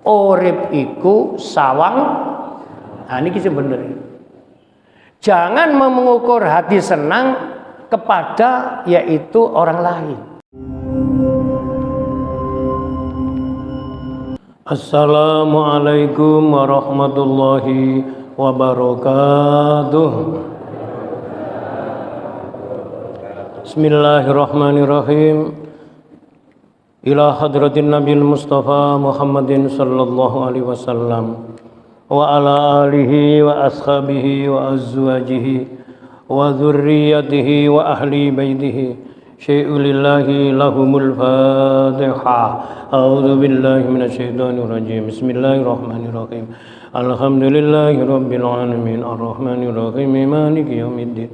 Urip iku sawang. Nah niki sing bener. Jangan mengukur hati senang kepada yaitu orang lain. Assalamualaikum warahmatullahi wabarakatuh. Bismillahirrahmanirrahim. Ila hadratin Nabil Mustafa Muhammadin sallallahu alaihi wasallam wa ala alihi wa ashabihi wa azwajihi wa dzurriyyatihi wa ahli baitihi syai'ulillahi lahumul fatihah. A'udzu billahi minasyaitonir rajim. Bismillahirrahmanirrahim. Alhamdulillahi rabbil alamin arrahmanir rahim maliki yaumiddin.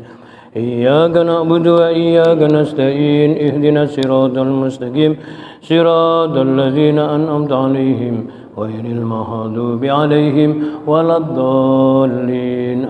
Iyyaka na'budu wa iyyaka nasta'in ihdinas siratal mustaqim siratal ladzina an'amta 'alaihim ghairil maghdubi 'alaihim waladdallin.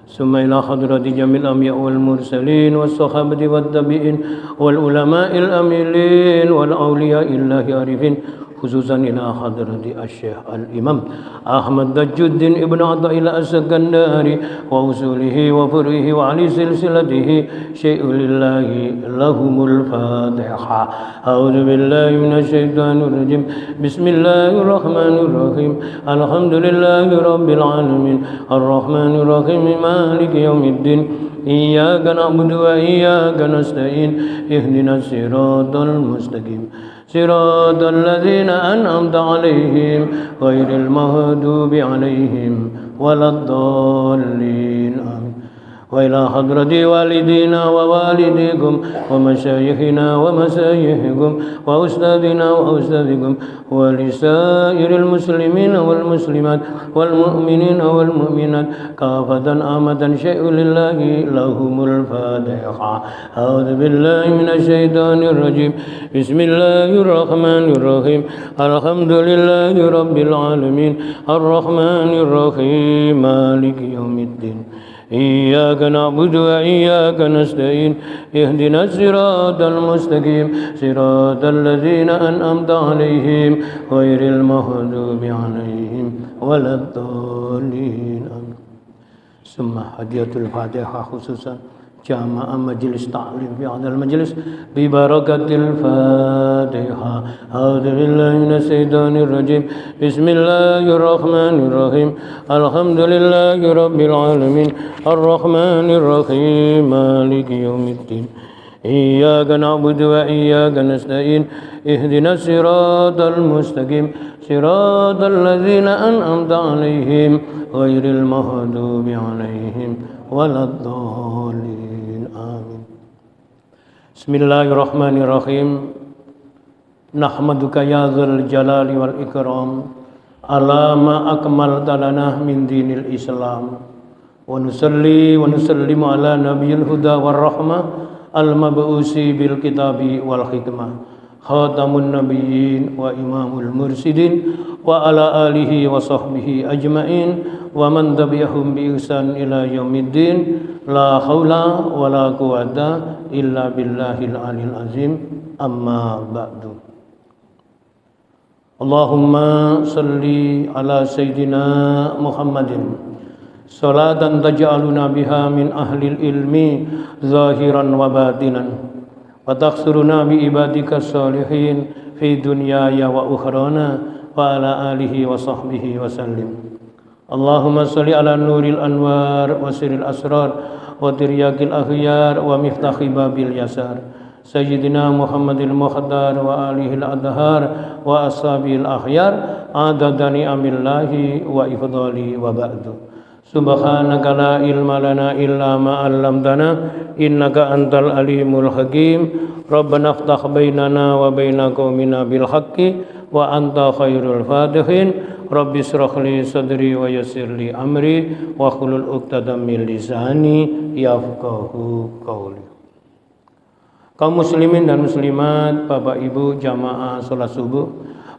Summa ila hadrati jamil anbiya wal mursalin was sahabati wat tabi'in wal ulama'il amilin wal awliyaillahi arifin, khususan ila hadrati asy-syekh al-imam Ahmad Tajuddin ibn Athaillah as-Sakandari wa usulihi wa furihi wa ali silsilatihi syai'ulillahi lahumul fatihah. A'udzu billahi minasyaitonir rajim. Bismillahirrahmanirrahim. Alhamdulillahi rabbil alamin arrahmanir rahim maliki yaumiddin. Iyyaka na'budu wa iyyaka nasta'in ihdinas siratal mustaqim siratal ladzina an'amta 'alaihim ghairil maghdubi 'alaihim waladdallin. Amin. Wa ila hadrati walidina wa walidikum wa masyayikhina wa masyayihikum wa ustadina wa ustadikum wa lisairil muslimina wal muslimat wal mu'minina wal mu'minat kafatan amatan syai'ulillahi lahumul fatihah. A'udzu billahi minasyaitonir rajim. Bismillahirrahmanirrahim. Alhamdulillahi rabbil alamin arrahmanir rahim maliki yaumiddin. Iyyaka na'budu wa iyyaka nasta'in ihdinas siratal mustaqim siratal ladzina an'amta 'alaihim ghairil maghdubi 'alaihim waladdallin. Summa hadiyatul fatihah khususan jamaah majelis ta'lim fi hadal majlis bi barakatil fatihah. A'udzu billahi minasyaitonir rajim. Bismillahirrahmanirrahim. Alhamdulillahi rabbil alamin arrahmanir rahim maliki yaumiddin. Iyyaka na'budu wa iyyaka nasta'in ihdinas siratal mustaqim siratal ladzina an'amta 'alaihim ghairil maghdubi 'alaihim waladdallin. Amin. Bismillahirrahmanirrahim. Nahmaduka ya dzal jalali wal ikram ala ma akmalta lana min dinil islam wa nusalli wa nusallimu ala nabiyil huda war rahmah al mab'usi bil kitabi wal hikmah khatamun nabiyyin wa imamul mursidin wa ala alihi wa sahbihi ajma'in wa man tabi'ahum bi ihsan ila yaumiddin. La haula wa la quwata illa billahil aliyil azim. Amma ba'du. Allahumma salli ala sayyidina Muhammadin salatan taj'aluna biha min ahlil ilmi zahiran wa batinan wa takhsuruna bi ibadika salihin fi dunyaya wa ukhrana wa ala alihi wa sahbihi wa sallim. Allahumma salli ala nuril anwar wa sirril asrar wa tiryakil akhyar wa miftahi babil yasar Sayyidina Muhammadil Mukhtar wa alihil adhar wa ashabil akhyar adadani amillahi wa ifdali wa ba'du. Subhanaka la ilma lana illa ma 'allamtana innaka antal alimul hakim. Rabbana iftah bainana wa baina qaumina bil haqqi wa anta khairul fatihin. Rabbi shrah li sadri wa yassir li amri wa hlul 'uqdatam min lisani yafqahu qawli. Kaum muslimin dan muslimat, Bapak Ibu jamaah salat subuh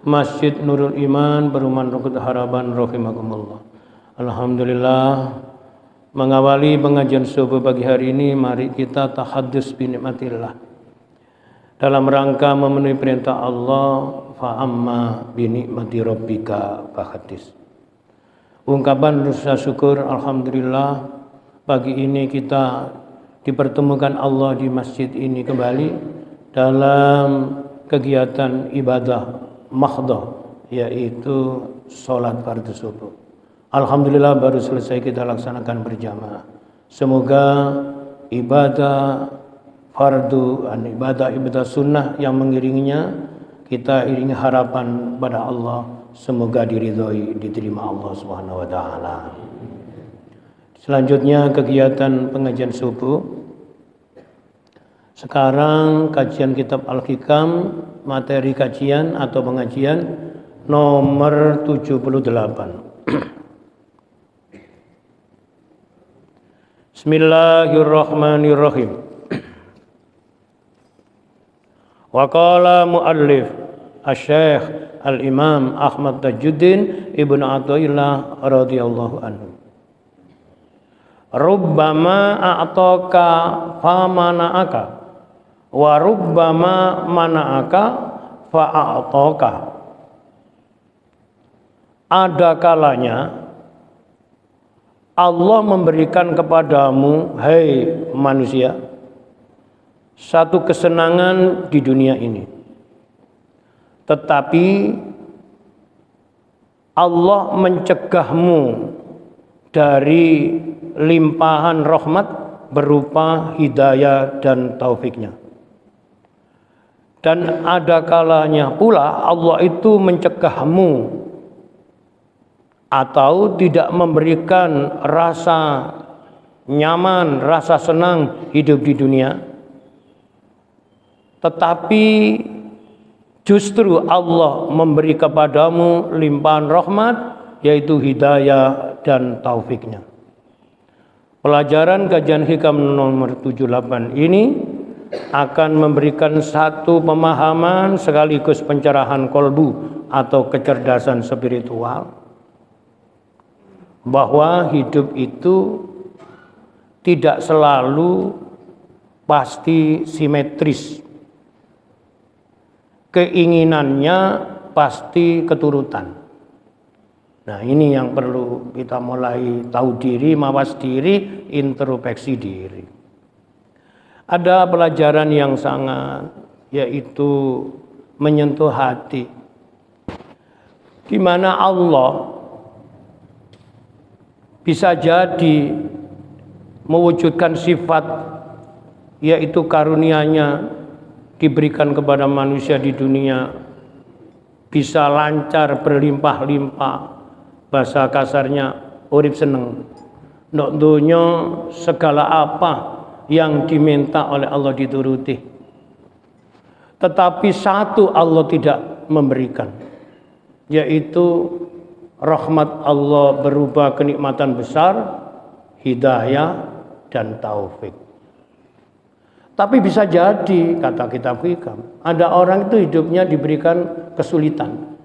Masjid Nurul Iman Perumahan Rukut Harapan rahimakumullah. Alhamdulillah, mengawali pengajian subuh pagi hari ini, mari kita tahaddus bi nikmatillah dalam rangka memenuhi perintah Allah. fa amma bi ni'mati rabbika fahaddits. Ungkapan rasa syukur, alhamdulillah pagi ini kita dipertemukan Allah di masjid ini kembali dalam kegiatan ibadah mahdhah, yaitu sholat fardu subuh. Alhamdulillah baru selesai kita laksanakan berjamaah. Semoga ibadah fardu dan ibadah sunnah yang mengiringinya, kita iringi harapan pada Allah, semoga diridhoi, diterima Allah Subhanahu wa taala. Selanjutnya kegiatan pengajian subuh. Sekarang kajian kitab Al-Hikam, materi kajian atau pengajian nomor 78. Bismillahirrahmanirrahim. Wa qala muallif Asy-Syaikh Al-Imam Ahmad Tajuddin Ibnu Athaillah radhiyallahu anhu. Rubbama a'taka famana'aka wa rubbama mana'aka fa'a'taka. Ada kalanya Allah memberikan kepadamu, hai manusia, satu kesenangan di dunia ini. Tetapi Allah mencegahmu dari limpahan rahmat berupa hidayah dan taufiknya. Dan ada kalanya pula Allah itu mencegahmu atau tidak memberikan rasa nyaman, rasa senang hidup di dunia. Tetapi justru Allah memberi kepadamu limpahan rahmat, yaitu hidayah dan taufiknya. Pelajaran kajian hikam nomor 78 ini akan memberikan satu pemahaman sekaligus pencerahan kolbu atau kecerdasan spiritual, bahwa hidup itu tidak selalu pasti simetris. Keinginannya pasti keturutan. Nah, ini yang perlu kita mulai tahu diri, mawas diri, introspeksi diri. Ada pelajaran yang sangat, yaitu menyentuh hati, di mana Allah bisa jadi mewujudkan sifat, yaitu karunia-Nya diberikan kepada manusia di dunia, bisa lancar berlimpah-limpah, bahasa kasarnya urip seneng. Ndok donya segala apa yang diminta oleh Allah dituruti. Tetapi satu Allah tidak memberikan, yaitu rahmat Allah berupa kenikmatan besar, hidayah dan taufik. Tapi bisa jadi, kata kitab hikam, ada orang itu hidupnya diberikan kesulitan,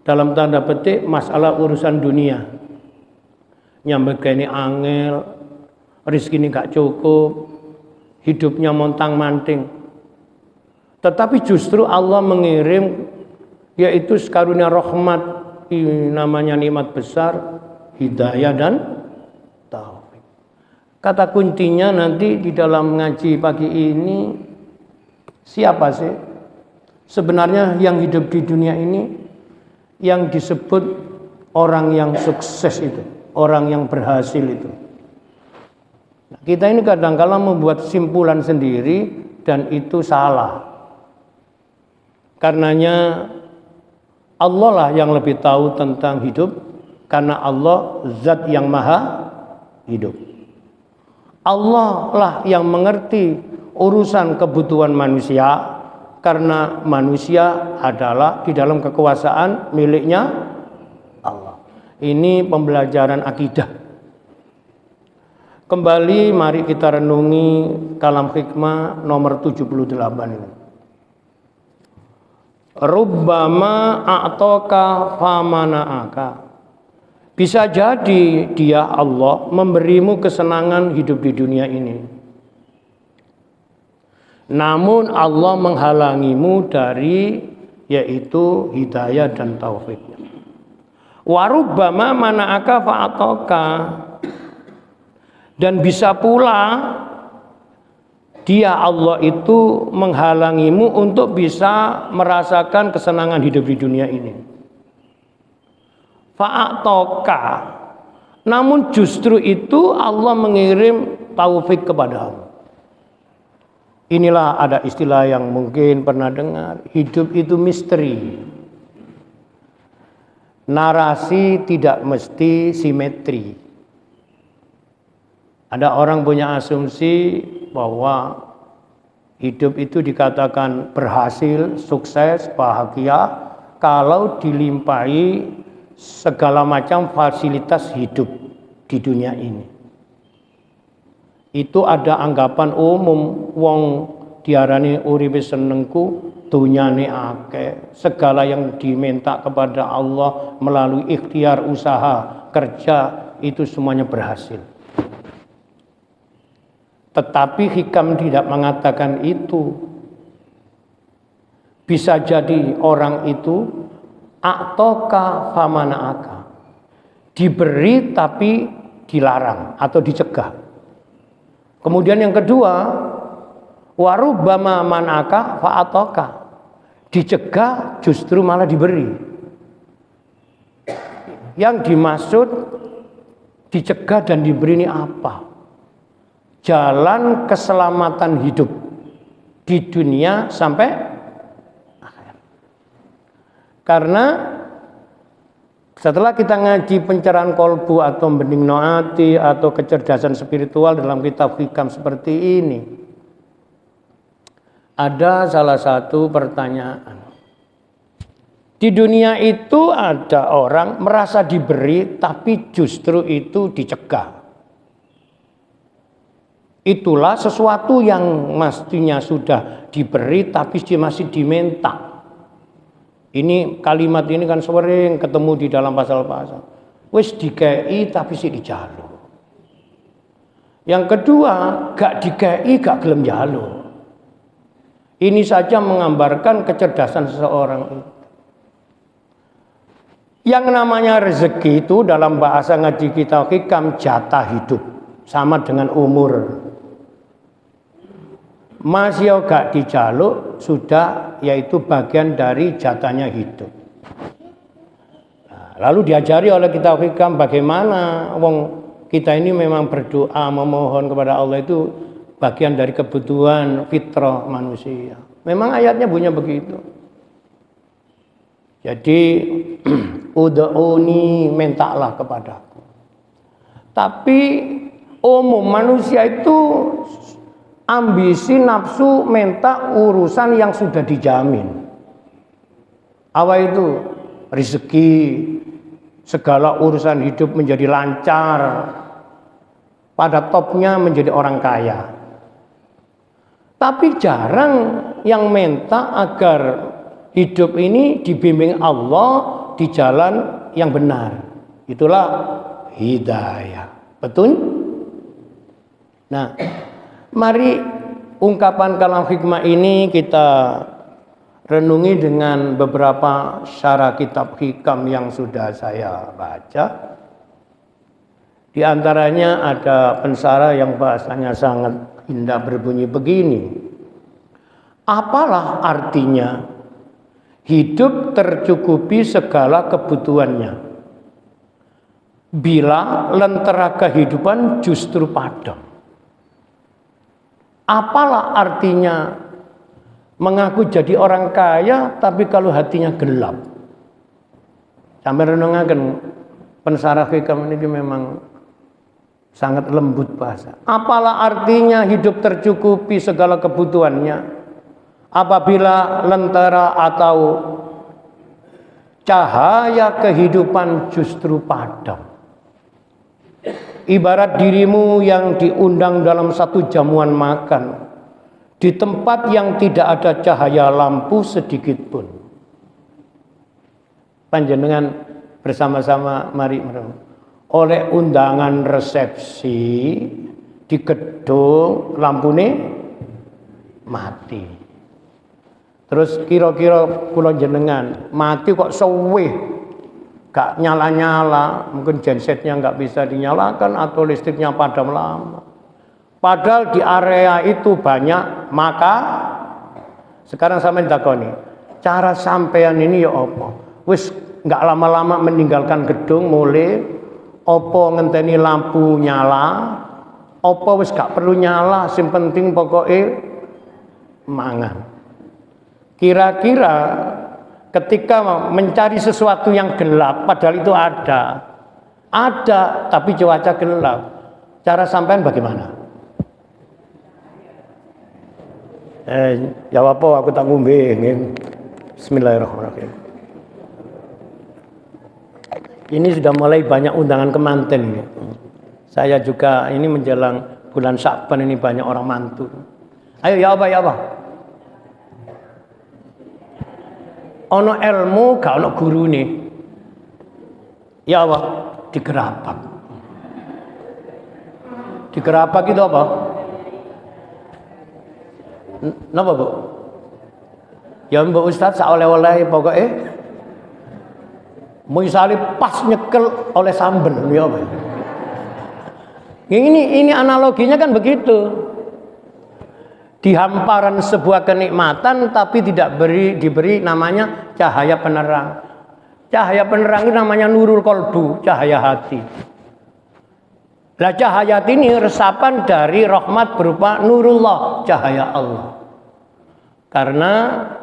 dalam tanda petik masalah urusan dunia, nyambek ini angel, rezeki ini gak cukup, hidupnya montang manting. Tetapi justru Allah mengirim, yaitu karunia rahmat, namanya nikmat besar, hidayah dan taufik. Kata kuncinya nanti di dalam ngaji pagi ini, siapa sih sebenarnya yang hidup di dunia ini yang disebut orang yang sukses itu, orang yang berhasil itu? Kita ini kadang-kala membuat simpulan sendiri dan itu salah. Karenanya Allah lah yang lebih tahu tentang hidup, karena Allah zat yang maha hidup. Allah lah yang mengerti urusan kebutuhan manusia, karena manusia adalah di dalam kekuasaan miliknya Allah. Ini pembelajaran akidah. Kembali mari kita renungi kalam hikmah nomor 78 ini. Rubbama a'taka famana'aka. Bisa jadi dia Allah memberimu kesenangan hidup di dunia ini, namun Allah menghalangimu dari yaitu hidayah dan taufik. Wa rubbama mana'aka fa'ataka, dan bisa pula dia Allah itu menghalangimu untuk bisa merasakan kesenangan hidup di dunia ini. Fa'ataka, namun justru itu Allah mengirim taufik kepadamu. Inilah ada istilah yang mungkin pernah dengar, hidup itu misteri. Narasi tidak mesti simetri. Ada orang punya asumsi bahwa hidup itu dikatakan berhasil, sukses, bahagia kalau dilimpahi segala macam fasilitas hidup di dunia ini. Itu ada anggapan umum, wong diarani uripe senengku, dunyane akeh, segala yang diminta kepada Allah melalui ikhtiar usaha kerja itu semuanya berhasil. Tetapi hikam tidak mengatakan itu. Bisa jadi orang itu a'toka famana'aka, diberi tapi dilarang atau dicegah. Kemudian yang kedua, warubbama man'aka fa'atoka, dicegah justru malah diberi. Yang dimaksud dicegah dan diberi ini apa? Jalan keselamatan hidup di dunia sampai akhir. Karena setelah kita ngaji pencerahan kolbu atau bening noati atau kecerdasan spiritual dalam kitab hikam seperti ini, ada salah satu pertanyaan. Di dunia itu ada orang merasa diberi tapi justru itu dicegah. Itulah sesuatu yang mestinya sudah diberi tapi masih diminta. Ini kalimat ini kan sering ketemu di dalam pasal-pasal. Wis dikei tapi sih dijaluk. Yang kedua, gak dikei gak gelem jaluk. Ini saja menggambarkan kecerdasan seseorang itu. Yang namanya rezeki itu dalam bahasa ngaji kita hikam jatah hidup, sama dengan umur. Masih gak dijaluk sudah, yaitu bagian dari jatahnya hidup. Nah, lalu diajari oleh kitab hikam bagaimana wong kita ini memang berdoa memohon kepada Allah itu bagian dari kebutuhan fitrah manusia. Memang ayatnya bunyinya begitu. Jadi ud'uni, mintalah kepadaku. Tapi umum manusia itu ambisi nafsu minta urusan yang sudah dijamin. Apa itu? Rezeki, segala urusan hidup menjadi lancar, pada topnya menjadi orang kaya. Tapi jarang yang minta agar hidup ini dibimbing Allah di jalan yang benar. Itulah hidayah. Betul? Nah, mari ungkapan kalam hikmah ini kita renungi dengan beberapa syarah kitab hikam yang sudah saya baca. Di antaranya ada pensara yang bahasanya sangat indah berbunyi begini. Apalah artinya hidup tercukupi segala kebutuhannya bila lentera kehidupan justru padam? Apalah artinya mengaku jadi orang kaya tapi kalau hatinya gelap? Sampai renungaken pensarah hikam ini memang sangat lembut bahasa. Apalah artinya hidup tercukupi segala kebutuhannya apabila lentera atau cahaya kehidupan justru padam? Ibarat dirimu yang diundang dalam satu jamuan makan di tempat yang tidak ada cahaya lampu sedikit pun. Panjenengan bersama-sama mari merenung. Oleh undangan resepsi di gedung lampune mati. Terus kira-kira kula jenengan mati kok suwe, gak nyala-nyala, mungkin gensetnya nggak bisa dinyalakan atau listriknya padam lama. Padahal di area itu banyak, maka sekarang sampeyan takoni, cara sampean ini ya apa? Wis nggak lama-lama meninggalkan gedung mulai opo ngenteni lampu nyala, opo wis gak perlu nyala, sing penting pokoknya mangan. Kira-kira ketika mencari sesuatu yang gelap, padahal itu ada tapi cuaca gelap, cara sampean bagaimana? Jawab apa? Aku tak ngombe. Bismillahirrahmanirrahim. Ini sudah mulai banyak undangan kemanten. Saya juga ini menjelang bulan Sya'ban ini banyak orang mantu. Ayo ya apa? Ono ilmu gak ono guru nih. Ya apa? Digerapak. Digerapak itu apa? Napa Bu? Ya Mbak Ustadz saoleh-oleh pokoknya misalnya pas nyekel oleh sambel ya apa? Ini analoginya kan begitu. Di hamparan sebuah kenikmatan tapi tidak diberi namanya cahaya penerang. Cahaya penerang itu namanya nurul kolbu, cahaya hati. Lah cahaya ini resapan dari rahmat berupa nurullah, cahaya Allah. Karena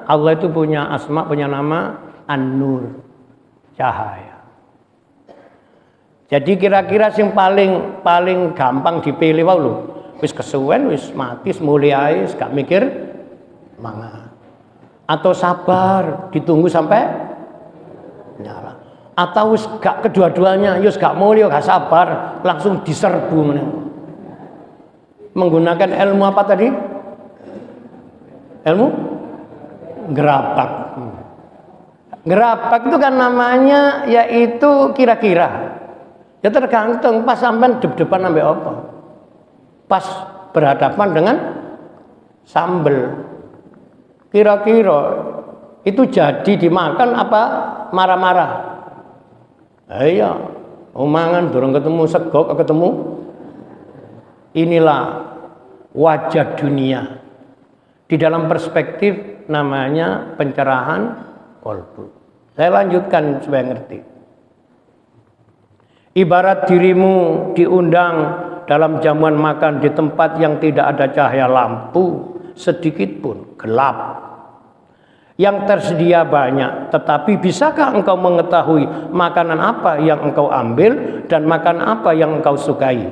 Allah itu punya asma, punya nama An-Nur, cahaya. Jadi kira-kira yang paling gampang dipilih wae lho. Wis kesuwen, wis mati, mulia wis gak mikir mangan. Atau sabar, ditunggu sampai nyala. Atau wis gak kedua-duanya, wis gak mulia, gak sabar, langsung diserbu meneh. Menggunakan ilmu apa tadi? Ilmu gerapak. Gerapak itu kan namanya yaitu kira-kira. Ya tergantung pas sampean dep-depan ambek apa. Pas berhadapan dengan sambel. Kira-kira itu jadi dimakan apa marah-marah? Iya, omangan durung ketemu sego ketemu. Inilah wajah dunia. Di dalam perspektif namanya pencerahan kolbu. Saya lanjutkan supaya ngerti. Ibarat dirimu diundang dalam jamuan makan di tempat yang tidak ada cahaya lampu sedikit pun, gelap. Yang tersedia banyak, tetapi bisakah engkau mengetahui makanan apa yang engkau ambil dan makan apa yang engkau sukai?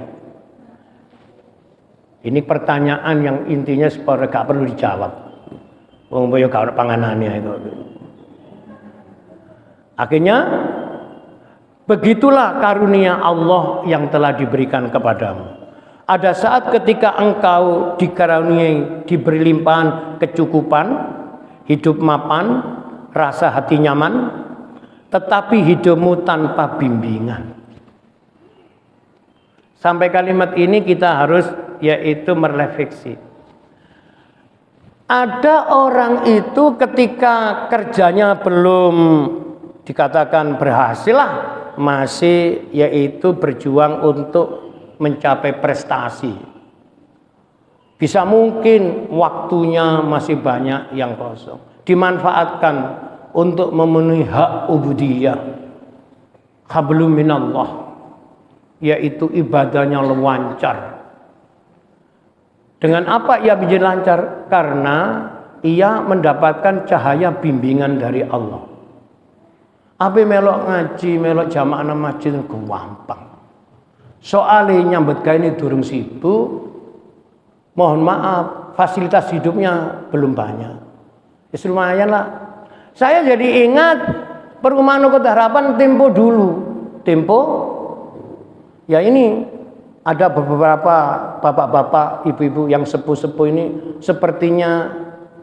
Ini pertanyaan yang intinya supaya gak perlu dijawab. Wong boyo gak ono panganane itu. Akhirnya begitulah karunia Allah yang telah diberikan kepadamu. Ada saat ketika engkau dikaruniai, diberi limpahan kecukupan, hidup mapan, rasa hati nyaman, tetapi hidupmu tanpa bimbingan. Sampai kalimat ini kita harus yaitu merefleksi. Ada orang itu ketika kerjanya belum dikatakan berhasil lah, masih yaitu berjuang untuk mencapai prestasi. Bisa mungkin waktunya masih banyak yang kosong, dimanfaatkan untuk memenuhi hak ubudiyah, hablum minallah, yaitu ibadahnya lancar. Dengan apa ia menjadi lancar? Karena ia mendapatkan cahaya bimbingan dari Allah. Apa melok ngaji, melok jamaah nang masjid gampang. Soalnya nyambut gawe ini durung sibuk. Mohon maaf, fasilitas hidupnya belum banyak. Ya lumayan lah. Saya jadi ingat perumahan Kota Harapan tempo dulu. Tempo ya ini ada beberapa bapak-bapak, ibu-ibu yang sepuh-sepuh ini sepertinya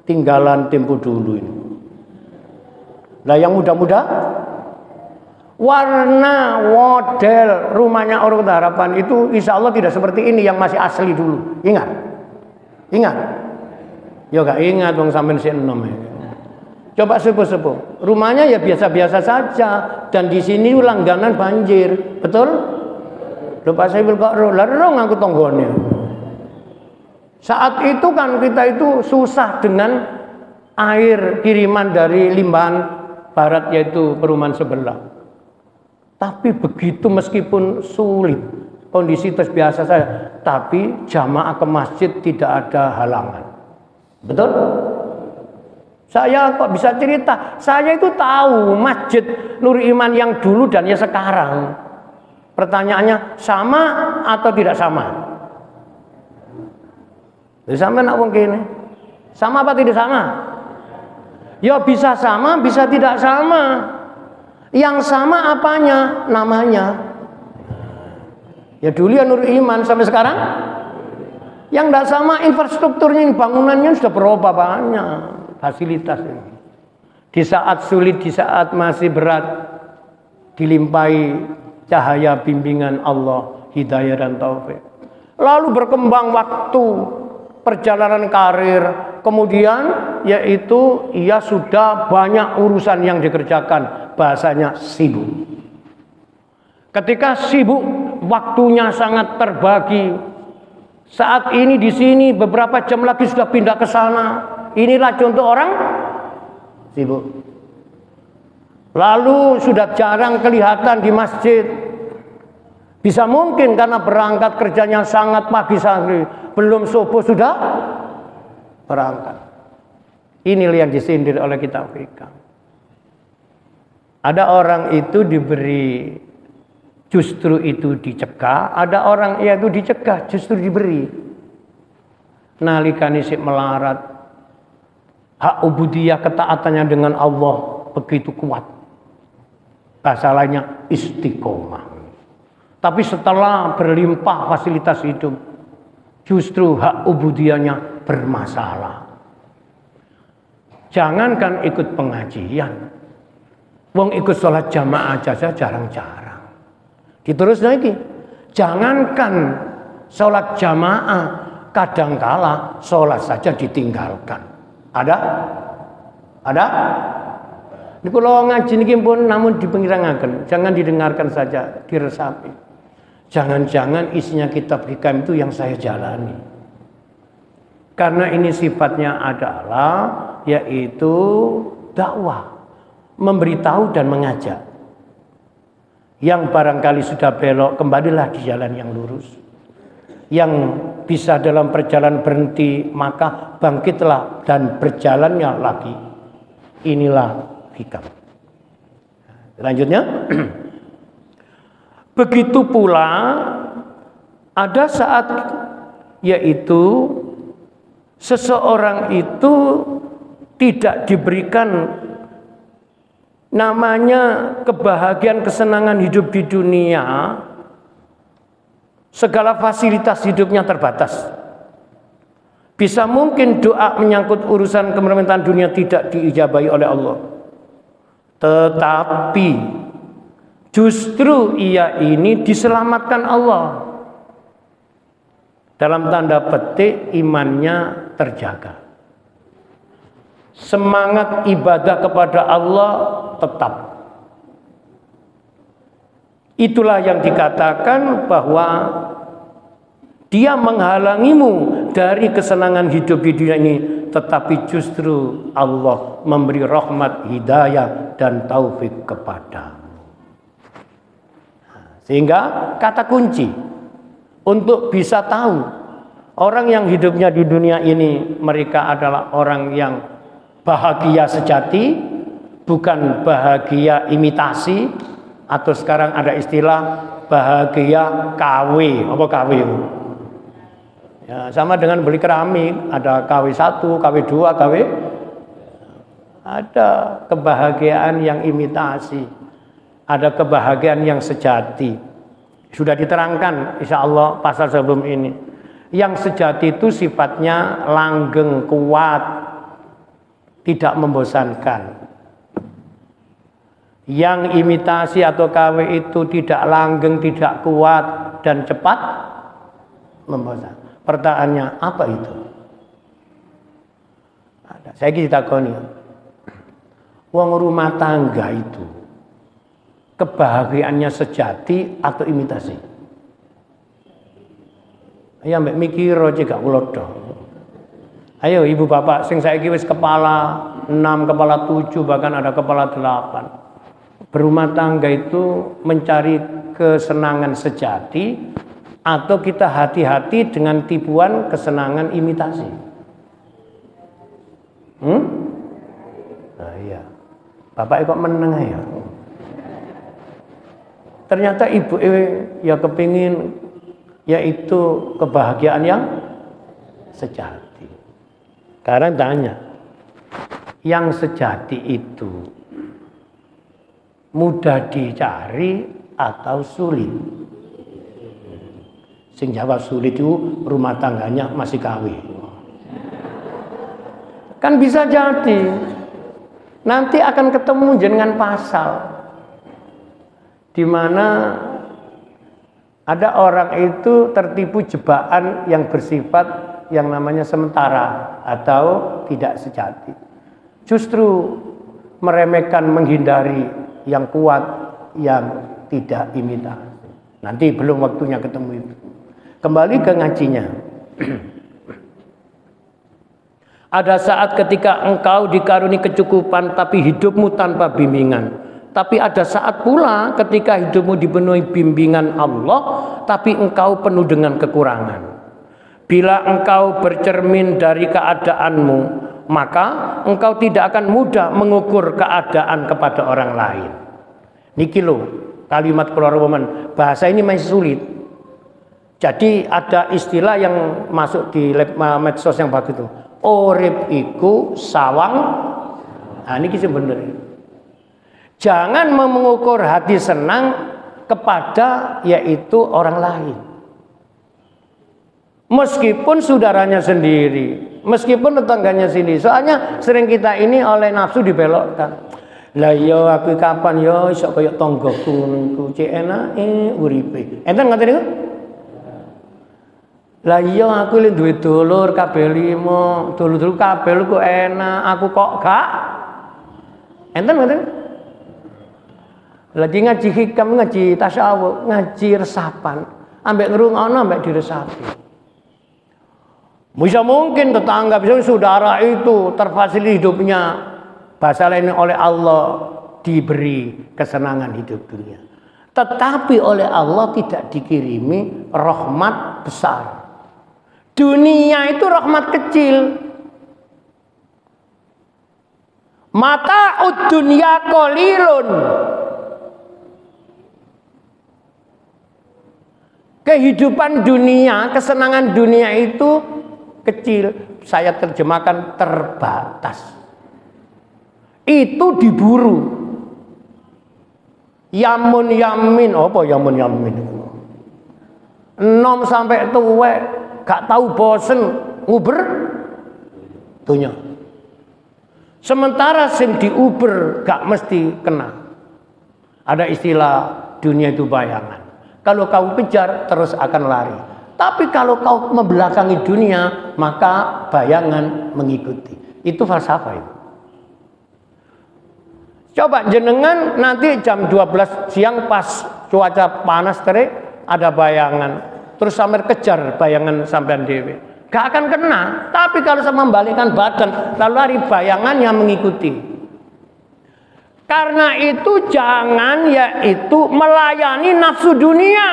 tinggalan tempo dulu ini. Lah yang muda-muda warna model rumahnya orang Kota Harapan itu insya Allah tidak seperti ini yang masih asli dulu. Ingat? Ya gak ingat bang sampean si enom. Coba sepuh-sepuh, rumahnya ya biasa-biasa saja, dan di sini langganan banjir, betul? Lupa saya kok larang aku tonggone. Saat itu kan kita itu susah dengan air kiriman dari limpahan barat, yaitu perumahan sebelah. Tapi begitu meskipun sulit, kondisi biasa saja, tapi jamaah ke masjid tidak ada halangan. Betul? Saya kok bisa cerita, saya itu tahu Masjid Nur Iman yang dulu dan yang sekarang. Pertanyaannya, sama atau tidak sama? Sama nak wong kene. Sama apa tidak sama? Ya bisa sama, bisa tidak sama. Yang sama apanya? Namanya. Ya dulu ya Nur Iman, sampai sekarang yang tidak sama infrastrukturnya, bangunannya sudah berubah banyak. Fasilitas ini. Di saat sulit, di saat masih berat, dilimpahi cahaya bimbingan Allah, hidayah dan taufik. Lalu berkembang waktu, perjalanan karir, kemudian yaitu ia sudah banyak urusan yang dikerjakan, bahasanya sibuk. Ketika sibuk, waktunya sangat terbagi. Saat ini di sini, beberapa jam lagi sudah pindah ke sana. Inilah contoh orang sibuk. Lalu sudah jarang kelihatan di masjid. Bisa mungkin karena berangkat kerjanya sangat pagi sekali, belum subuh sudah berangkat. Inilah yang disindir oleh kita Afrika. Ada orang itu diberi, justru itu dicegah. Ada orang itu dicegah, justru diberi. Nalikane sik melarat, hak ubudiyah, ketaatannya dengan Allah begitu kuat. Bahasa lainnya istiqomah. Tapi setelah berlimpah fasilitas hidup, justru hak ubudiyahnya bermasalah. Jangankan ikut pengajian, wong ikut sholat jamaah aja jarang-jarang. Diterus lagi, jangankan sholat jamaah, kadangkala sholat saja ditinggalkan. Ada? Ini kalau ngaji ini pun namun dipengirangaken, jangan didengarkan saja, diresapi. Jangan-jangan isinya kitab hikam itu yang saya jalani. Karena ini sifatnya adalah yaitu dakwah, memberitahu dan mengajak. Yang barangkali sudah belok, kembalilah di jalan yang lurus. Yang bisa dalam perjalanan berhenti, maka bangkitlah dan berjalannya lagi. Inilah hikam. Selanjutnya, begitu pula ada saat yaitu seseorang itu tidak diberikan namanya kebahagiaan, kesenangan hidup di dunia. Segala fasilitas hidupnya terbatas. Bisa mungkin doa menyangkut urusan kemermentan dunia tidak diijabahi oleh Allah. Tetapi justru ia ini diselamatkan Allah. Dalam tanda petik imannya terjaga. Semangat ibadah kepada Allah tetap. Itulah yang dikatakan bahwa dia menghalangimu dari kesenangan hidup di dunia ini, tetapi justru Allah memberi rahmat, hidayah dan taufik kepadamu. Sehingga kata kunci untuk bisa tahu orang yang hidupnya di dunia ini, mereka adalah orang yang bahagia sejati, bukan bahagia imitasi, atau sekarang ada istilah bahagia KW. Apa KW? Ya, sama dengan beli keramik, ada KW 1, KW 2, KW. Ada kebahagiaan yang imitasi, ada kebahagiaan yang sejati. Sudah diterangkan insya Allah pasal sebelum ini. Yang sejati itu sifatnya langgeng, kuat, tidak membosankan. Yang imitasi atau KW itu tidak langgeng, tidak kuat, dan cepat membosankan. Pertanyaannya, apa itu? Saya kita takoni. Wong rumah tangga itu kebahagiaannya sejati atau imitasi? Ayo mbak mikir aja gak kula dong. Ayo ibu bapak sing saiki wis kepala 6, kepala 7, bahkan ada kepala 8. Berumah tangga itu mencari kesenangan sejati atau kita hati-hati dengan tipuan kesenangan imitasi? Nah iya. Bapak kok meneng ya? Ternyata ibu ya kepingin yaitu kebahagiaan yang sejati. Sekarang tanya, yang sejati itu mudah dicari atau sulit? Sing jawab sulit itu rumah tangganya masih kawin. Kan bisa jadi nanti akan ketemu dengan pasal di mana ada orang itu tertipu jebakan yang bersifat yang namanya sementara atau tidak sejati. Justru meremehkan, menghindari yang kuat, yang tidak imitasi. Nanti belum waktunya ketemu itu. Kembali ke ngajinya. Ada saat ketika engkau dikaruni kecukupan tapi hidupmu tanpa bimbingan. Tapi ada saat pula ketika hidupmu dipenuhi bimbingan Allah tapi engkau penuh dengan kekurangan. Bila engkau bercermin dari keadaanmu, maka engkau tidak akan mudah mengukur keadaan kepada orang lain. Niki lho, kalimat keluar woman, bahasa ini masih sulit. Jadi ada istilah yang masuk di medsos yang bagus itu. Urip iku sawang. Nah ini kisah bener. Jangan mengukur hati senang kepada yaitu orang lain. Meskipun saudaranya sendiri, meskipun tetangganya sendiri. Soalnya sering kita ini oleh nafsu dibelokkan. Lah yo aku kapan yo iso kaya tanggaku niku cek enake uripe. Enten ngoten niku? Lah iya aku li duwe dulur kabeh 5, dulur-dulur kabeh kok enak, aku kok gak. Enten ngoten? Lagi ngaji hikam, ngaji tasawuf, ngaji resapan, ambek ngrungokno ambek diresapi. Bisa mungkin tetangga, bisa saudara itu terfasilitasi hidupnya bahasa lain oleh Allah diberi kesenangan hidup dunia. Tetapi oleh Allah tidak dikirimi rahmat besar. Dunia itu rahmat kecil. Mata'ud dunya qalilun. Kehidupan dunia, kesenangan dunia itu kecil. Saya terjemahkan terbatas. Itu diburu. Yamun yamin, apa yamun yamin? 6 sampai tuwek gak tahu bosen nguber dunia. Sementara sing diuber gak mesti kena. Ada istilah dunia itu bayangan. Kalau kau kejar terus akan lari. Tapi kalau kau membelakangi dunia maka bayangan mengikuti. Itu falsafah itu. Coba jenengan nanti jam 12 siang pas cuaca panas terik ada bayangan. Terus sampai kejar bayangan sampean dewe. Gak akan kena. Tapi kalau saya membalikkan badan lalu lari bayangan yang mengikuti. Karena itu jangan yaitu melayani nafsu dunia.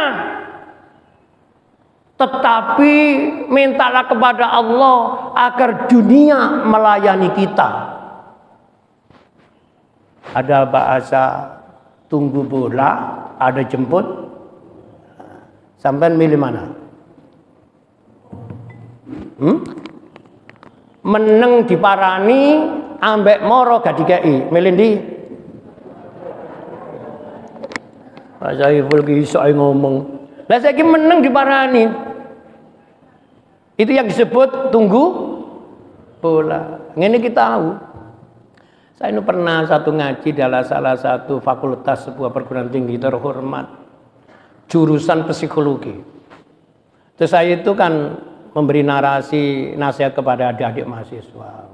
Tetapi mintalah kepada Allah agar dunia melayani kita. Ada bahasa tunggu bola, ada jemput. Sampai milih mana? Meneng diparani, ambek moro gak dikei. Milih ndi? Pak Saiful ki iso ngomong. Lah saiki meneng diparani. Itu yang disebut tunggu bola. Ngene kita tahu. Saya ini pernah satu ngaji dalam salah satu fakultas sebuah perguruan tinggi terhormat, jurusan psikologi. Terus saya itu kan memberi narasi nasihat kepada adik-adik mahasiswa.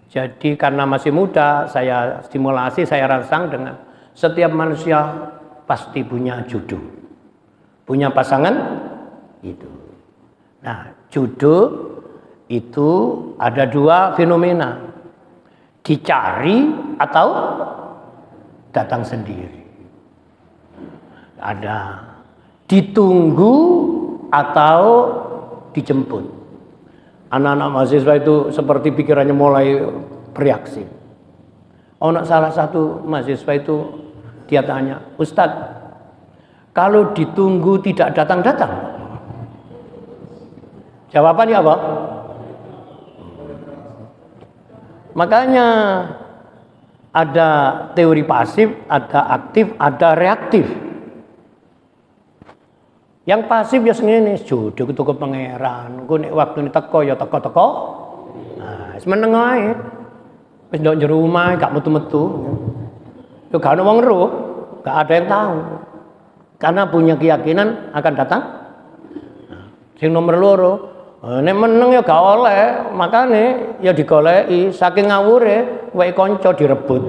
Jadi karena masih muda, saya stimulasi, saya rangsang dengan setiap manusia pasti punya jodoh, punya pasangan itu. Nah, jodoh itu ada dua fenomena, dicari atau datang sendiri. Ada ditunggu atau dijemput. Anak-anak mahasiswa itu seperti pikirannya mulai bereaksi. Salah satu mahasiswa itu dia tanya, Ustadz, kalau ditunggu tidak datang-datang, jawabannya apa? Makanya ada teori pasif, ada aktif, ada reaktif. Yang pasif ya sengene, jodoh itu ke pangeran. Gue nek waktu ini teko ya teko. Nah, semeneng ae. Wis ndok jero omah gak metu-metu. Yo gak ono wong ero, gak ada yang tahu. Karena punya keyakinan akan datang. Nah, sing nomor loro, nek meneng ya gak oleh, makane ya digoleki, saking ngawure wae kanca direbut.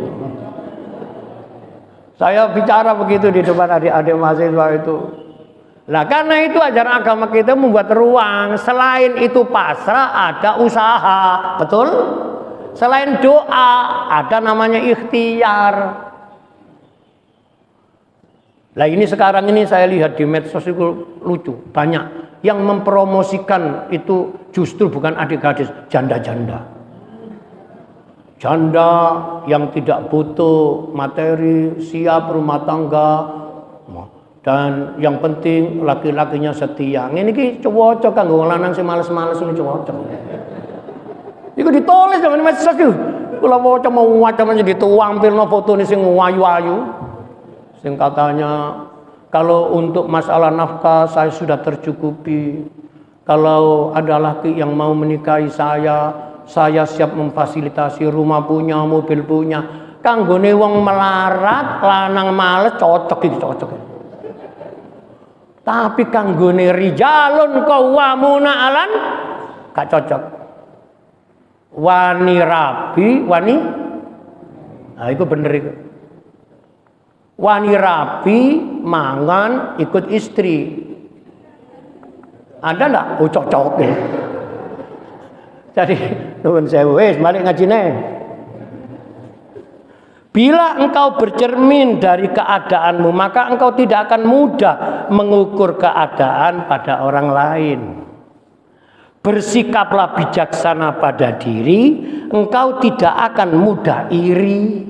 Saya bicara begitu di depan adik-adik mahasiswa itu. Nah, karena itu ajaran agama kita membuat ruang. Selain itu pasrah, ada usaha, betul? Selain doa, ada namanya ikhtiar. Nah, ini sekarang ini saya lihat di medsos itu lucu, banyak yang mempromosikan itu justru bukan adik gadis, janda-janda. Janda yang tidak butuh materi, siap rumah tangga. Dan yang penting laki-lakinya setia. Ini ki cocok kanggo lanang sing males-males ini cocok. Iku ditulis dengan medsos itu. Kula waca mau waca men dituampilno fotone sing ayu-ayu. Sing katanya kalau untuk masalah nafkah saya sudah tercukupi. Kalau ada laki yang mau menikahi saya siap memfasilitasi, rumah punya, mobil punya. Kanggone wong melarat, lanang males cocok iki cocok. Tapi kanggone rijalun qawwamuna alan gak cocok. Wani rabi, nah itu bener itu. Wani rabi mangan ikut istri. Ada ndak? Oh cocok ya. Jadi nuwun sewu wis balik ngajine. Bila engkau bercermin dari keadaanmu, maka engkau tidak akan mudah mengukur keadaan pada orang lain. Bersikaplah bijaksana pada diri, engkau tidak akan mudah iri.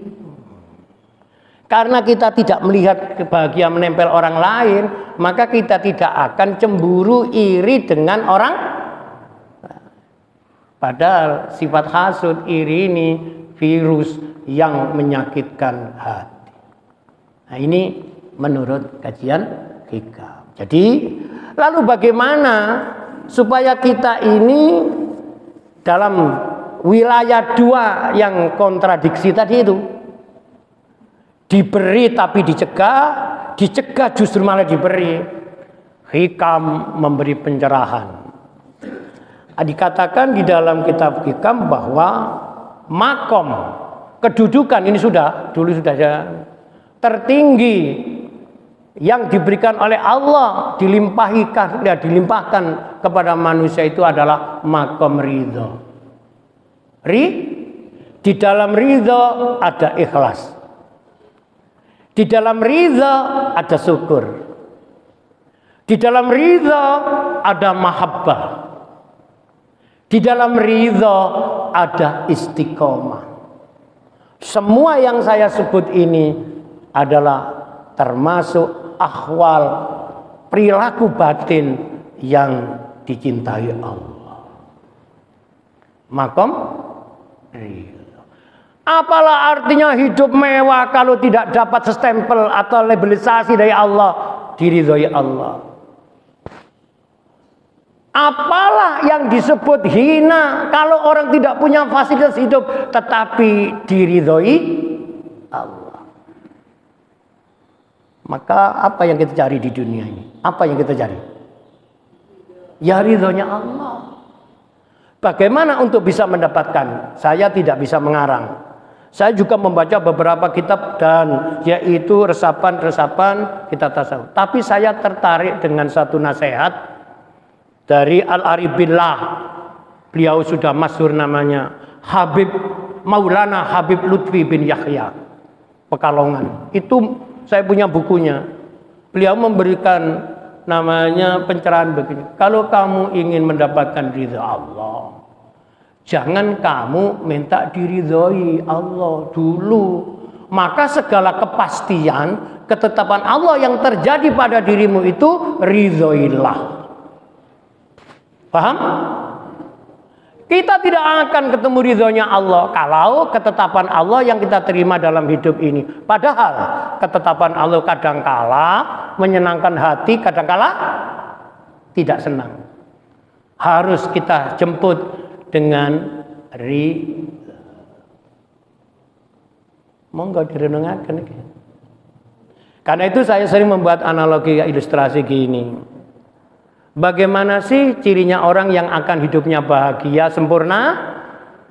Karena kita tidak melihat kebahagiaan menempel orang lain, maka kita tidak akan cemburu iri dengan orang. Padahal sifat hasud, iri ini virus yang menyakitkan hati. Nah, ini menurut kajian hikam. Jadi, lalu bagaimana supaya kita ini dalam wilayah dua yang kontradiksi tadi itu, diberi tapi dicegah justru malah diberi. Hikam memberi pencerahan. Dikatakan di dalam kitab hikam bahwa makom kedudukan ini dulu sudah tertinggi yang diberikan oleh Allah dilimpahkan kepada manusia itu adalah makom ridho. Di dalam ridho ada ikhlas. Di dalam ridho ada syukur. Di dalam ridho ada mahabbah. Di dalam ridho ada istiqomah. Semua yang saya sebut ini adalah termasuk akhwal perilaku batin yang dicintai Allah. Makom ridho. Apalah artinya hidup mewah kalau tidak dapat stempel atau labelisasi dari Allah, diridhoi Allah. Apalah yang disebut hina kalau orang tidak punya fasilitas hidup tetapi diridhoi Allah. Maka apa yang kita cari di dunia ini? Apa yang kita cari? Ya ridhonya Allah. Bagaimana untuk bisa mendapatkan? Saya tidak bisa mengarang. Saya juga membaca beberapa kitab dan yaitu resapan-resapan kitab tasawuf. Tapi saya tertarik dengan satu nasihat dari Al-Arif Billah. Beliau sudah masyhur namanya Habib Maulana Habib Lutfi bin Yahya Pekalongan. Itu saya punya bukunya. Beliau memberikan namanya pencerahan begini. Kalau kamu ingin mendapatkan ridha Allah, jangan kamu minta diridhoi Allah dulu. Maka segala kepastian, ketetapan Allah yang terjadi pada dirimu itu ridhoilah. Paham? Kita tidak akan ketemu ridhonya Allah kalau ketetapan Allah yang kita terima dalam hidup ini. Padahal ketetapan Allah kadangkala menyenangkan hati, kadangkala tidak senang. Harus kita jemput dengan monggo direnungaken iki. Karena itu saya sering membuat analogi ilustrasi gini. Bagaimana sih cirinya orang yang akan hidupnya bahagia sempurna?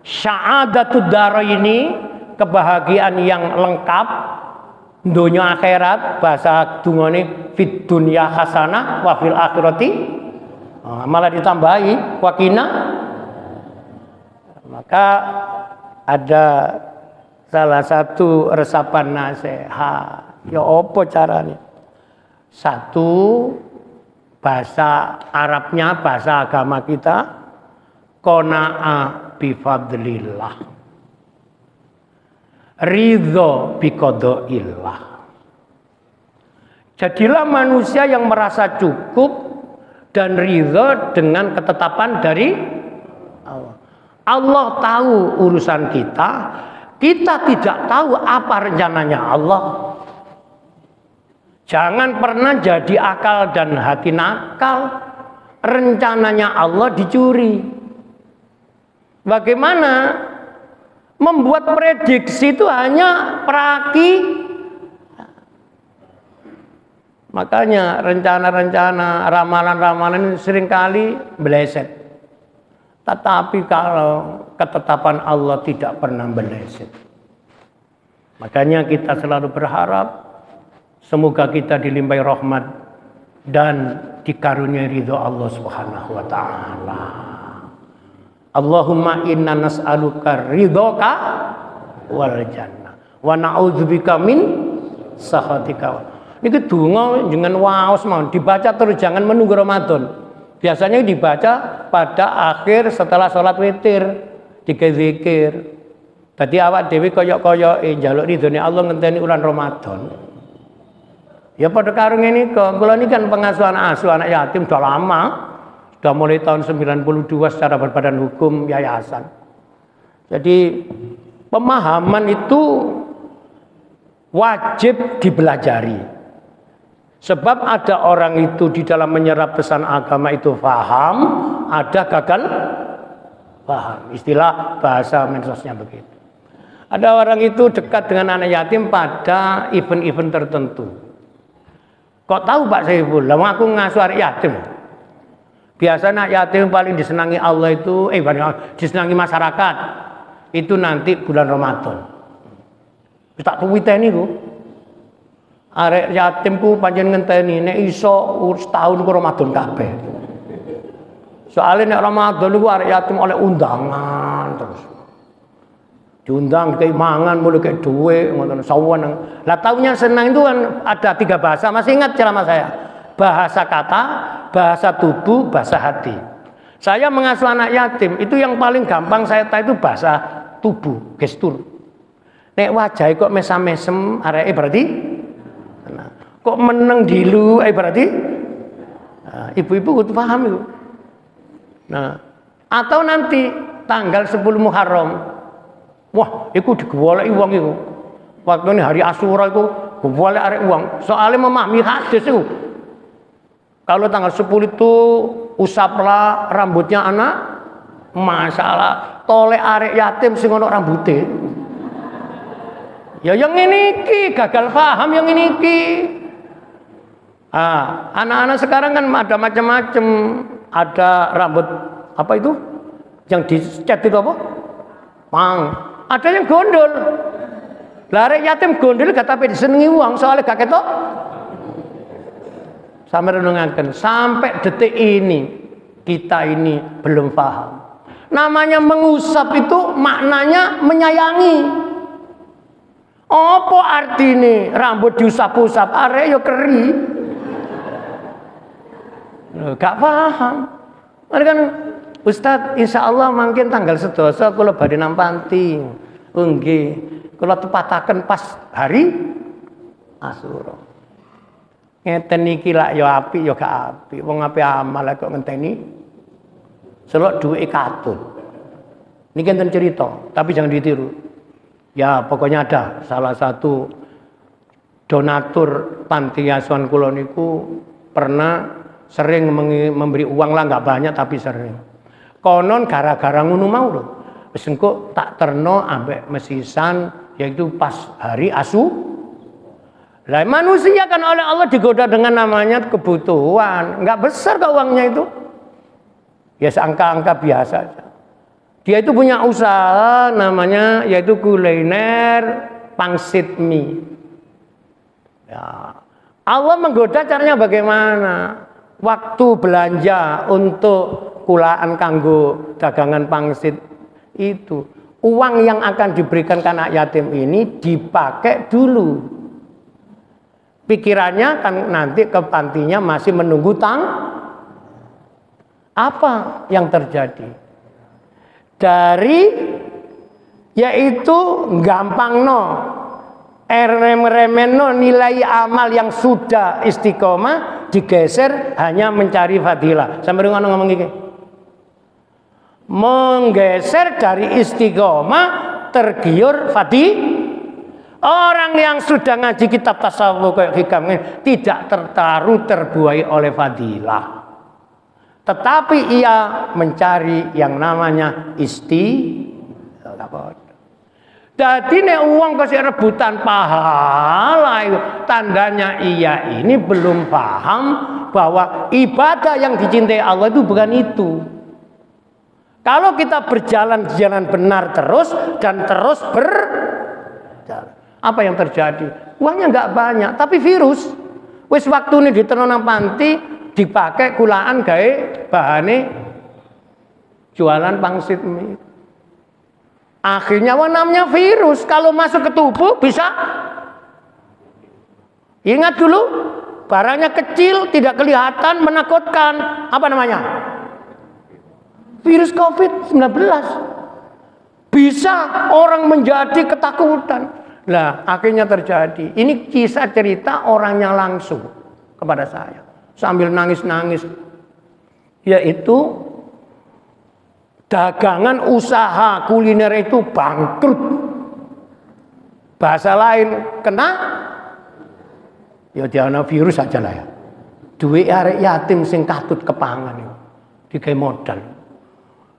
Sya'adatud daraini, kebahagiaan yang lengkap dunia akhirat, bahasa dungane fid dunya hasanah wa fil akhirati malah ditambahi wakina. Maka ada salah satu resapan nasihat. Ya apa caranya? Satu, bahasa Arabnya, bahasa agama kita, qana'a bifadlillah, ridho biqadaillah. Jadilah manusia yang merasa cukup dan ridho dengan ketetapan dari Allah. Allah tahu urusan kita, kita tidak tahu apa rencananya Allah. Jangan pernah jadi akal dan hati nakal. Rencananya Allah dicuri. Bagaimana? Membuat prediksi itu hanya peraki. Makanya rencana-rencana, ramalan-ramalan seringkali meleset. Tetapi kalau ketetapan Allah tidak pernah meleset. Makanya kita selalu berharap semoga kita dilimpahi rahmat dan dikaruniai ridho Allah Subhanahu wa taala. Allahumma inna nas'aluka ridhoka wal jannah wa na'udzubika min sakhatika. Niki donga jangan waos mawon, dibaca terus, jangan menunggu Ramadan. Biasanya dibaca pada akhir setelah sholat witir, dikir-zikir. Tadi awak dhewe koyok-koyoke njaluk ridhone Allah ngenteni bulan Ramadan. Ya pada karung ini kula ini kan pengasuh anak yatim sudah lama, sudah mulai tahun 92 secara berbadan hukum yayasan. Jadi pemahaman itu wajib dipelajari. Sebab ada orang itu di dalam menyerap pesan agama itu paham, ada gagal paham. Istilah bahasa medsosnya begitu. Ada orang itu dekat dengan anak yatim pada event-event tertentu. Kok tahu Pak Saiful? Lah aku ngasuh anak yatim. Biasanya anak yatim paling disenangi Allah itu, disenangi masyarakat. Itu nanti bulan Ramadan. Tak tuwiteni ku. Arek yatimku pancen ngenteni nek iso setahun ku Ramadan kabeh. Soalnya nek Ramadan niku arek yatim oleh undangan terus. Diundang kayak mangan mulai kayak duit ngoten sawan. Lah taunya senang itu kan ada 3 bahasa. Masih ingat ceramah saya? Bahasa kata, bahasa tubuh, bahasa hati. Saya mengasuh anak yatim itu yang paling gampang saya tahu itu bahasa tubuh, gestur. Nek wajah kok mesam-mesem areke berarti nah, kok meneng dilu berarti nah, ibu-ibu kudu paham itu. Nah, atau nanti tanggal 10 Muharram. Wah, itu digoleki wong iku. Waktu ini hari Asyura itu golek arek wong. Soalnya memahami hadis itu. Kalau tanggal 10 itu usaplah rambutnya anak, masalah tolek arek yatim sing ono rambute. Ya yang ini iki gagal paham yang ini iki. Anak-anak sekarang kan ada macam-macam. Ada rambut apa itu? Yang dicat itu apa? Pang. Ada yang gondol. Lah arek yatim gondol gak tapi disenengi wong soalnya gak ketok. Sampai renungaken sampai detik ini kita ini belum paham. Namanya mengusap itu maknanya menyayangi. Apa artine rambut diusap-usap arek yo keri. Gak paham. Mereka kan Ustaz, insya Allah mungkin tanggal sedoso kula badhe nang panti. Oh nggih, kula tepataken pas hari Asyura. Ngeten niki lak ya apik ya gak apik. Wong ape amal kok ngenteni selok duwe katut. Niki enten cerita, tapi jangan ditiru. Ya, pokoknya ada salah satu donatur panti asuhan kula niku pernah sering memberi uang lah, nggak banyak tapi sering. Konon gara-gara ngono mau lho. Wis engko tak terno ambek mesisan yaitu pas hari asu. Lah manusia kan oleh Allah digoda dengan namanya kebutuhan, nggak besar kok uangnya itu. Ya seangka-angka biasa aja. Dia itu punya usaha namanya yaitu kuliner pangsit mie. Ya. Allah menggoda caranya bagaimana? Waktu belanja untuk kulaan kanggo dagangan pangsit itu uang yang akan diberikan ke anak yatim ini dipakai dulu. Pikirannya kan nanti ke pantinya masih menunggu apa yang terjadi? Dari yaitu gampang remeno nilai amal yang sudah istiqomah digeser hanya mencari fadilah. Sampai ngomong gini. Menggeser dari istiqomah tergiur orang yang sudah ngaji kitab tasawuf kayak hikam tidak terbuai oleh fadilah. Tetapi ia mencari yang namanya jadi nek uang kasih rebutan pahala itu tandanya ia ini belum paham bahwa ibadah yang dicintai Allah itu bukan itu. Kalau kita berjalan jalan benar terus dan terus berjalan, apa yang terjadi? Uangnya nggak banyak, tapi virus. Wis waktu ini diterno panti dipakai kulaan gawe bahane jualan pangsit mie. Akhirnya namanya virus kalau masuk ke tubuh bisa. Ingat dulu, barangnya kecil, tidak kelihatan, menakutkan. Apa namanya? Virus COVID-19. Bisa orang menjadi ketakutan. Lah, akhirnya terjadi. Ini kisah cerita orangnya langsung kepada saya. Sambil nangis-nangis. Yaitu dagangan usaha kuliner itu bangkrut. Bahasa lain kena ya diana virus aja lah ya. Duwe arek yatim sing katut kepangan itu. Digawe modal.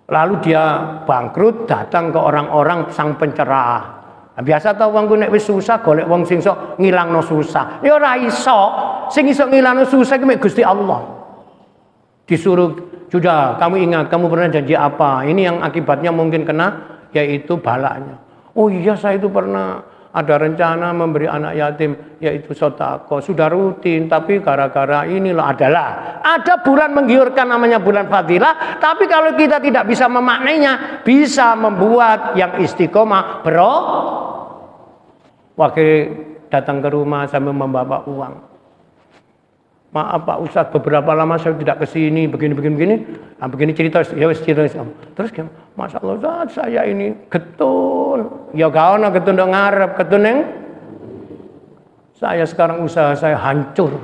Lalu dia bangkrut datang ke orang-orang sang pencerah. Nah, biasa tau wong nek wis susah golek wong sing iso ngilangno susah. Ya ora iso. Sing iso ngilangno susah iki mek Gusti Allah. Disuruh, sudah kamu ingat kamu pernah janji apa? Ini yang akibatnya mungkin kena yaitu balanya. Oh iya saya itu pernah ada rencana memberi anak yatim yaitu sedekah. Sudah rutin tapi gara-gara inilah ada bulan menggiurkan namanya bulan fadilah, tapi kalau kita tidak bisa memaknainya bisa membuat yang istiqomah wakil datang ke rumah sambil membawa uang. Maaf Pak Ustadz, beberapa lama saya tidak kesini, begini. Nah, begini cerita, ya wis cerita. Terus gimana? Masya Allah, Ustadz, saya ini getun. Ya kau nak getun dong ngarep, getun yang saya sekarang usaha saya hancur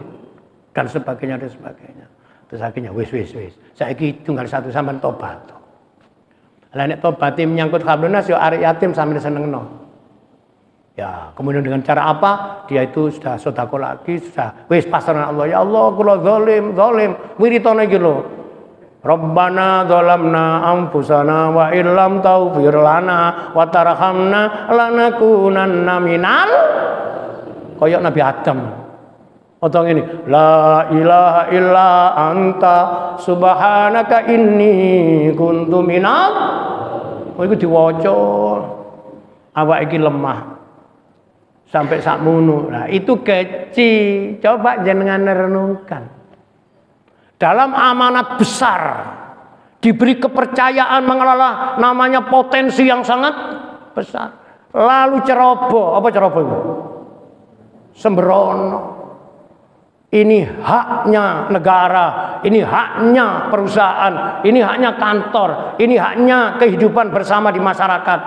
dan sebagainya. Terus akhirnya wis. Saya tinggal satu sampai tobat. Lah nek tobat menyangkut hablunnas yo arek yatim sambil senengno. Ya, kemudian dengan cara apa? Dia itu sudah sedekah lagi, sudah wis pasrah Allah. Ya Allah, kula zalim. Wiritane iki lho. Rabbana zalamna anfusana wa illam taghfir lana wa tarhamna lanakunanna minal koyok Nabi Adam. Otong ini, la ilaha illa anta subhanaka inni kuntu minal. Oh iku diwaca. Awak iki lemah. Sampai sakmono. Nah, itu keci. Coba jenengan renungkan. Dalam amanat besar diberi kepercayaan mengelola namanya potensi yang sangat besar. Lalu ceroboh, apa ceroboh itu? Sembrono. Ini haknya negara, ini haknya perusahaan, ini haknya kantor, ini haknya kehidupan bersama di masyarakat.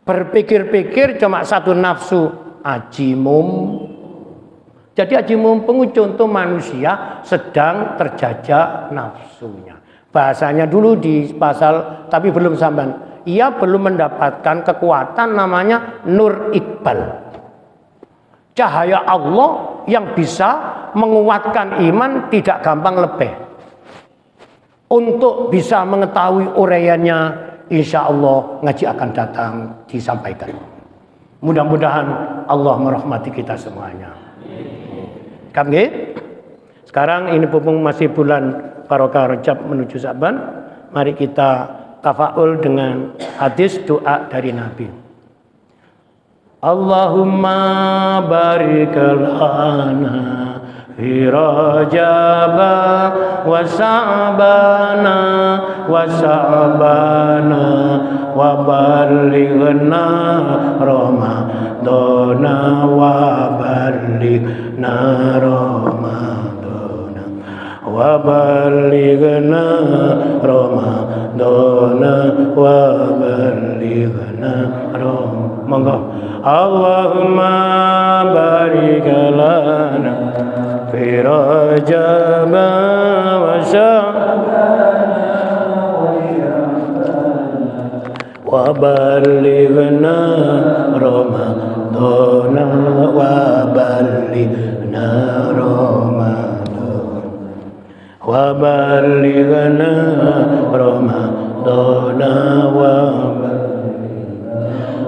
Berpikir-pikir cuma satu nafsu, ajimum. Jadi ajimum contoh manusia sedang terjajah nafsunya. Bahasanya dulu di pasal, tapi belum sampai. Ia belum mendapatkan kekuatan namanya nur iqbal. Cahaya Allah yang bisa menguatkan iman tidak gampang lebih. Untuk bisa mengetahui uraiannya, insya Allah ngaji akan datang disampaikan. Mudah-mudahan Allah merahmati kita semuanya. Kami sekarang ini mumpung masih bulan Barokah Rajab menuju Sa'ban, mari kita tafaul dengan hadis doa dari Nabi. Allahumma barik lana fi Rajaba wa Sa'bana wa balighna Ramadana wa balighna Ramadana wa balighna Ramadana wa balighna Ramadana. Allahumma barik lana fi Rajab wa Sya'ban wa balighna Ramadana wa balighna Ramadana wa balighna Ramadana wa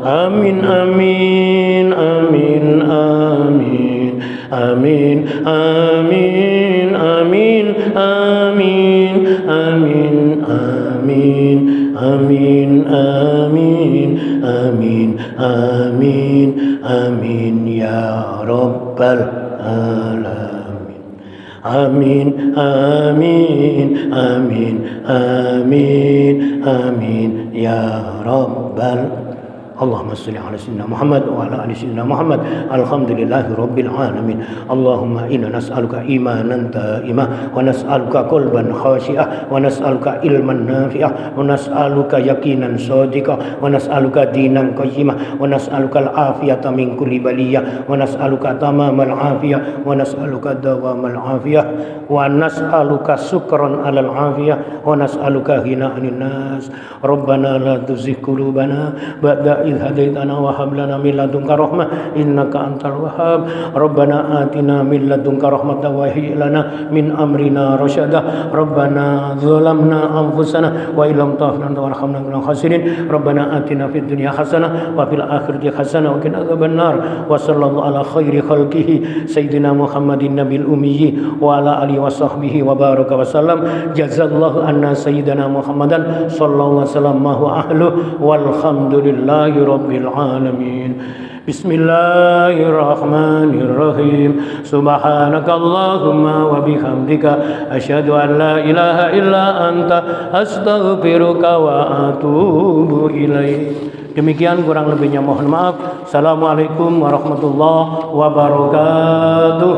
Amin amin amin amin amin amin amin amin amin amin amin amin amin amin amin ya rabbal alamin. Amin amin amin amin amin ya rabbal. Allahumma salli ala sayyidina Muhammad wa ala ali sayyidina Muhammad. Alhamdulillahi rabbil alamin. Allahumma inna nas'aluka imanan ta'imah wa nas'aluka qalban khashi'ah wa nas'aluka ilman nafi'ah wa nas'aluka yaqinan shadiqah wa nas'aluka dinan qayyimah wa nas'aluka al-afiyata min kulli baliyah wa nas'aluka tamamal afiyah wa nas'aluka dawamal afiyah wa nas'aluka syukran alal afiyah wa nas'aluka ghina'an nas. Rabbana la tuzigh qulubana ba'da إذ هديتنا وهب لنا من لدنك رحمة إنك أنت الوهاب ربنا آتنا من لدنك رحمة وهيئ لنا من أمرنا رشدا ربنا ظلمنا أنفسنا وإن لم تغفر لنا وارحمنا من الخاسرين ربنا آتنا في الدنيا حسنة وفي الآخرة حسنة وقنا عذاب النار وصلى الله على خير خلقه سيدنا محمد النبي الأمي وعلى آله وصحبه وبارك وسلم جزا الله عنا سيدنا محمدا صلى الله عليه وسلم ما هو أهله والحمد لله رب العالمين. بسم الله الرحمن الرحيم. سبحانك اللهم وبحمدك أشهد أن لا إله إلا أنت أستغفرك وأتوب إليك. Demikian kurang lebihnya mohon maaf. Assalamualaikum warahmatullahi wabarakatuh.